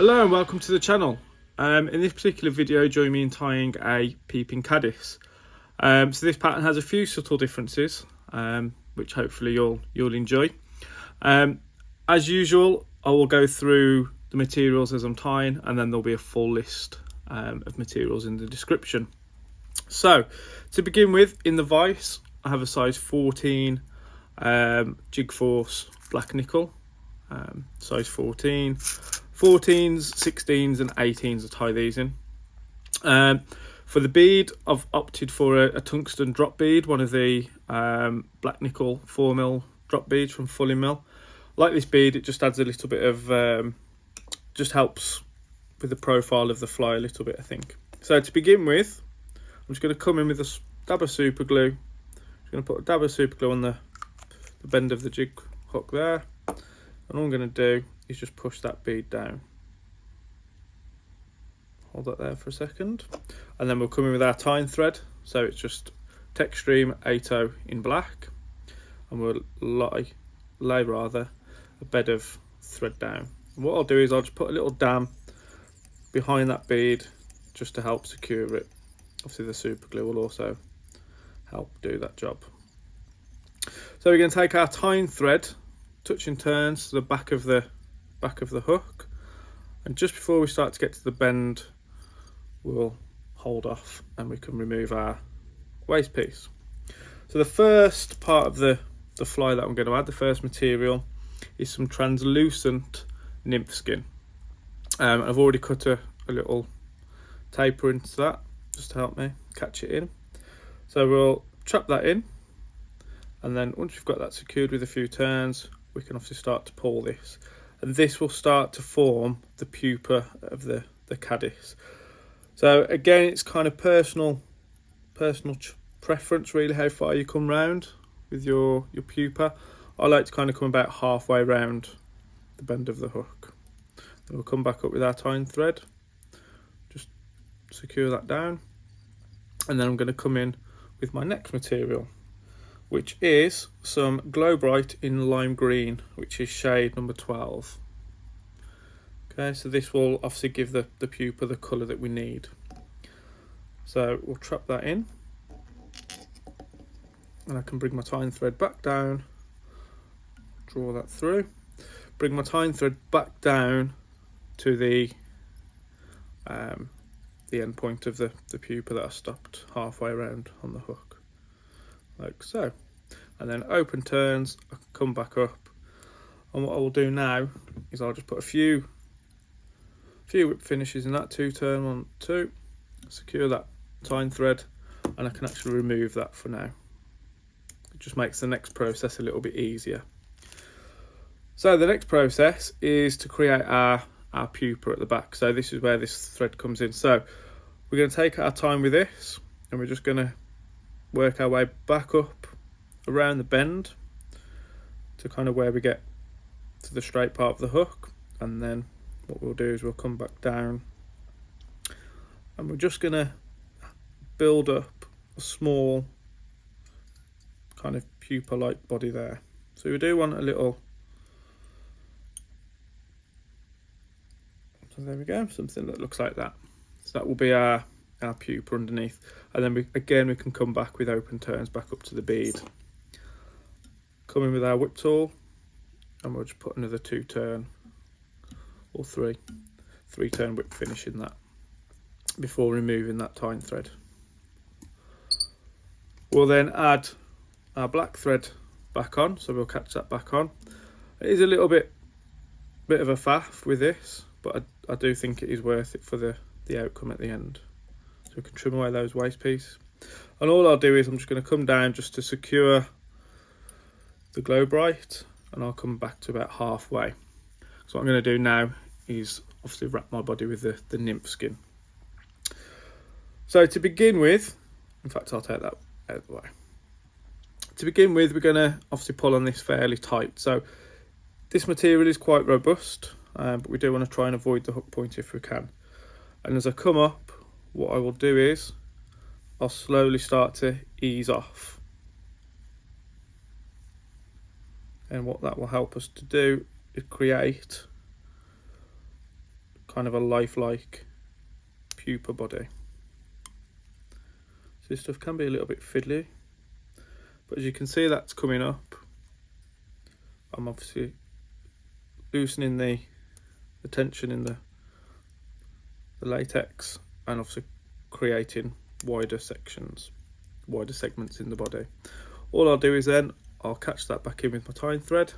Hello and welcome to the channel. In this particular video, join me in tying a Peeping Caddis. So this pattern has a few subtle differences, which hopefully you'll enjoy. As usual, I will go through the materials as I'm tying, and then there'll be a full list of materials in the description. So to begin with, in the vise, I have a size 14 jig force black nickel, size 14. 14s, 16s and 18s I tie these in. For the bead, I've opted for a tungsten drop bead, one of the black nickel 4mm drop beads from Fulling Mill. Like this bead, it just adds a little bit of, just helps with the profile of the fly a little bit, I think. So to begin with, I'm just going to come in with a dab of super glue. Just going to put a dab of super glue on the bend of the jig hook there. And all I'm going to do is just push that bead down. Hold that there for a second. And then we'll come in with our tying thread. So it's just Textreme 80 in black. And we'll lay a bed of thread down. And what I'll do is I'll just put a little dam behind that bead just to help secure it. Obviously the super glue will also help do that job. So we're going to take our tying thread, touch and turns to the back of the hook, and just before we start to get to the bend, we'll hold off and we can remove our waste piece. So the first part of the fly that I'm going to add, the first material, is some translucent nymph skin. I've already cut a little taper into that just to help me catch it in. So we'll trap that in, and then once we've got that secured with a few turns, we can obviously start to pull this, and this will start to form the pupa of the caddis. So again, it's kind of personal preference really how far you come round with your pupa. I like to kind of come about halfway round the bend of the hook. Then we'll come back up with our tying thread, just secure that down, and then I'm going to come in with my next material, which is some Glo-Brite in lime green, which is shade number 12. Okay, so this will obviously give the pupa the colour that we need. So we'll trap that in, and I can bring my tying thread back down, draw that through, bring my tying thread back down to the end point of the pupa that I stopped halfway around on the hook, like so. And then open turns, I can come back up, and what I will do now is I'll just put a few whip finishes in that 2-turn, 1, 2, secure that tying thread, and I can actually remove that for now. It just makes the next process a little bit easier. So the next process is to create our pupa at the back. So this is where this thread comes in. So we're going to take our time with this, and we're just going to work our way back up around the bend to kind of where we get to the straight part of the hook, and then what we'll do is we'll come back down, and we're just going to build up a small kind of pupa like body there. So we do want a little, so there we go, something that looks like that. So that will be our pupa underneath, and then we can come back with open turns back up to the bead. Come in with our whip tool, and we'll just put another 2-turn or 3-turn whip finish in that before removing that tying thread. We'll then add our black thread back on, so we'll catch that back on. It is a little bit of a faff with this, but I do think it is worth it for the outcome at the end. So we can trim away those waste pieces, and all I'll do is I'm just going to come down just to secure the Glo-Brite, and I'll come back to about halfway. So what I'm going to do now is obviously wrap my body with the nymph skin. So to begin with, in fact I'll take that out of the way. To begin with, we're going to obviously pull on this fairly tight. So this material is quite robust, but we do want to try and avoid the hook point if we can. And as I come up, what I will do is I'll slowly start to ease off. And what that will help us to do is create kind of a lifelike pupa body. So this stuff can be a little bit fiddly, but as you can see, that's coming up. I'm obviously loosening the tension in the latex, and obviously creating wider sections, wider segments in the body. All I'll do is then I'll catch that back in with my tying thread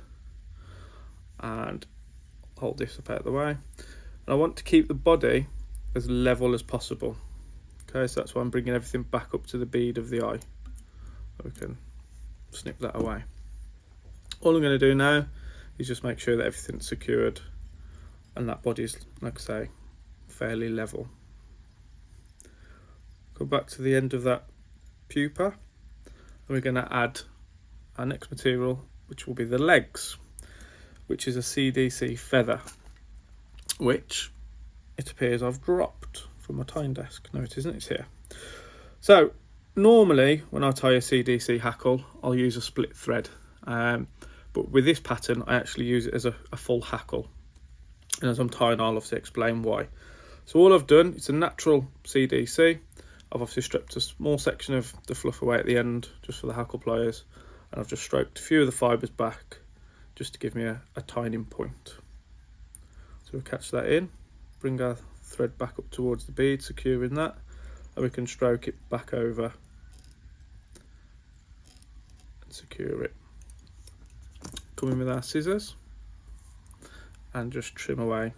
and hold this up out of the way. And I want to keep the body as level as possible. Okay, so that's why I'm bringing everything back up to the bead of the eye. So we can snip that away. All I'm going to do now is just make sure that everything's secured and that body's, like I say, fairly level. Go back to the end of that pupa, and we're going to add our next material, which will be the legs, which is a CDC feather, which it appears I've dropped from my tying desk. No, it isn't, it's here. So normally when I tie a CDC hackle, I'll use a split thread, but with this pattern I actually use it as a full hackle, and as I'm tying I'll obviously explain why. So all I've done, it's a natural CDC. I've obviously stripped a small section of the fluff away at the end just for the hackle pliers, and I've just stroked a few of the fibres back just to give me a tying point. So we'll catch that in, bring our thread back up towards the bead, securing that, and we can stroke it back over and secure it. Come in with our scissors and just trim away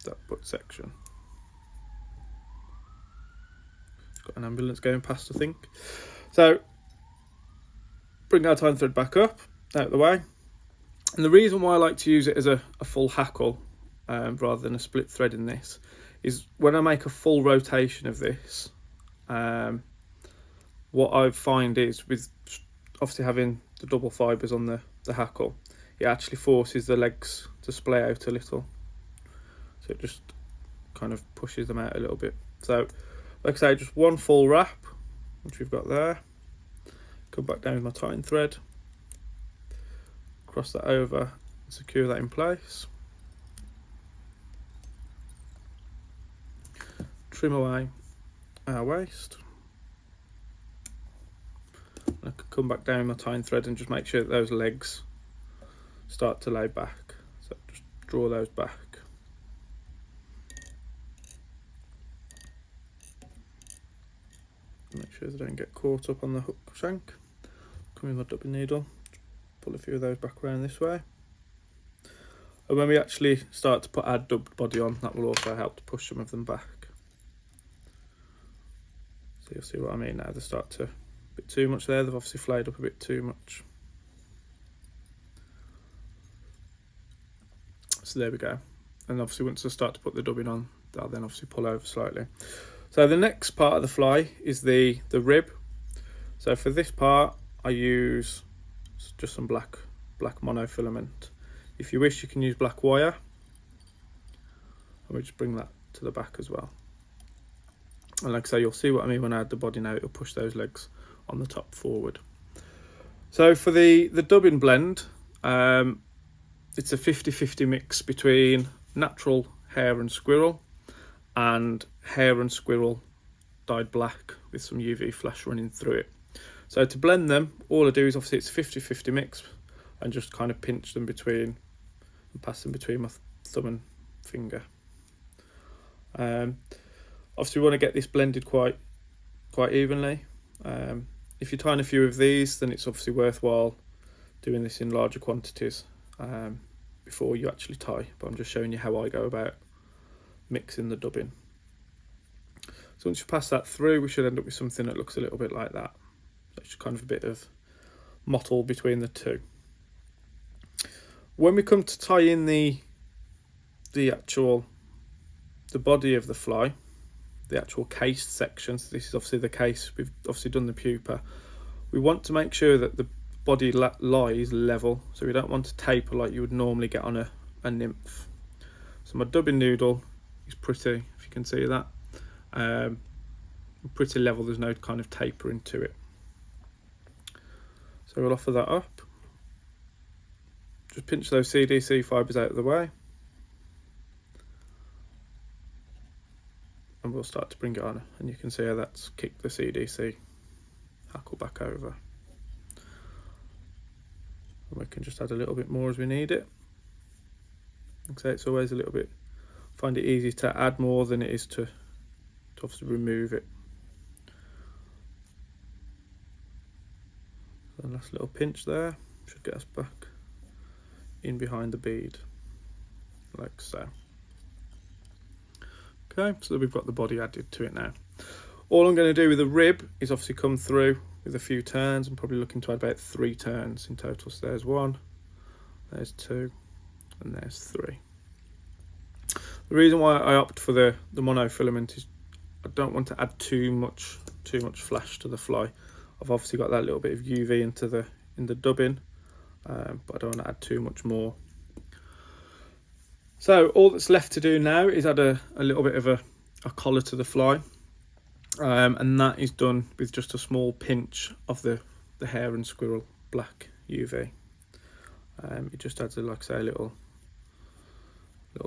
that butt section. Got an ambulance going past, I think. So bring our tying thread back up, out of the way. And the reason why I like to use it as a full hackle rather than a split thread in this is when I make a full rotation of this, what I find is, with obviously having the double fibres on the hackle, it actually forces the legs to splay out a little. So it just kind of pushes them out a little bit. So like I say, just one full wrap, which we've got there. Come back down with my tying thread, cross that over and secure that in place. Trim away our waist. And I can come back down with my tying thread and just make sure that those legs start to lay back. So just draw those back. Make sure they don't get caught up on the hook shank. Come in with my dubbing needle, pull a few of those back around this way. And when we actually start to put our dubbed body on, that will also help to push some of them back. So you'll see what I mean now. They start to, a bit too much there, they've obviously flayed up a bit too much. So there we go. And obviously once I start to put the dubbing on, I'll then obviously pull over slightly. So the next part of the fly is the rib. So for this part I use just some black monofilament. If you wish, you can use black wire, and we just bring that to the back as well. And like I say, you'll see what I mean when I add the body now. It'll push those legs on the top forward. So for the dubbing blend, it's a 50-50 mix between natural hare and squirrel, and hare and squirrel dyed black with some UV flash running through it. So to blend them, all I do is, obviously it's 50-50 mix, and just kind of pinch them between and pass them between my thumb and finger. Obviously we want to get this blended quite evenly. If you're tying a few of these, then it's obviously worthwhile doing this in larger quantities before you actually tie, but I'm just showing you how I go about mixing the dubbing. So once you pass that through, we should end up with something that looks a little bit like that. So it's kind of a bit of mottle between the two. When we come to tie in the body of the fly, the actual cased section, so this is obviously the case, we've obviously done the pupa, we want to make sure that the body lies level, so we don't want to taper like you would normally get on a nymph. So my dubbing noodle is pretty, if you can see that, pretty level, there's no kind of tapering to it. So we'll offer that up, just pinch those CDC fibres out of the way, and we'll start to bring it on, and you can see how that's kicked the CDC hackle back over. And we can just add a little bit more as we need it. Like I say, it's always a little bit, find it easy to add more than it is to obviously remove it. So a last little pinch there should get us back in behind the bead, like so. Okay, so we've got the body added to it now. All I'm going to do with the rib is obviously come through with a few turns. I'm probably looking to add about 3 turns in total. So there's 1, there's 2, and there's 3. The reason why I opt for the monofilament is I don't want to add too much flash to the fly. I've obviously got that little bit of UV in the dubbing, but I don't want to add too much more. So all that's left to do now is add a little bit of a collar to the fly, and that is done with just a small pinch of the hare and squirrel black UV. It just adds, like I say, a little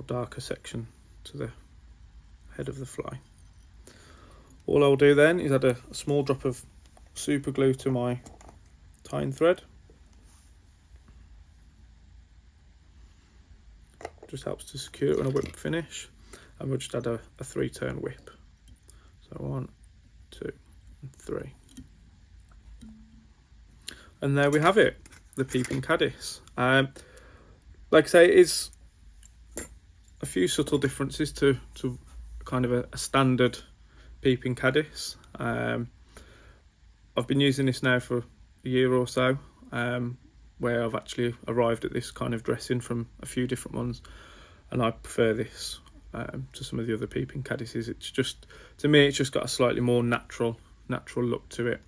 darker section to the head of the fly. All I'll do then is add a small drop of super glue to my tying thread. Just helps to secure it on a whip finish, and we'll just add a 3-turn whip. So 1, 2, and 3, and there we have it, the Peeping Caddis. Like I say, it is a few subtle differences to kind of a standard Peeping Caddis. I've been using this now for a year or so, where I've actually arrived at this kind of dressing from a few different ones, and I prefer this to some of the other Peeping Caddises. It's just, to me, it's just got a slightly more natural look to it.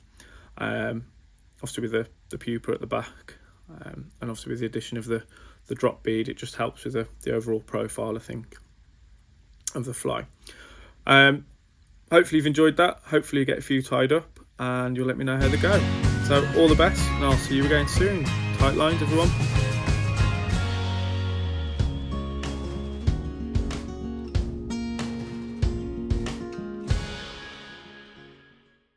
Obviously with the pupa at the back, and obviously with the addition of the drop bead, it just helps with the overall profile, I think, of the fly. Hopefully you've enjoyed that. Hopefully you get a few tied up, and you'll let me know how they go. So all the best, and I'll see you again soon. Tight lines, everyone.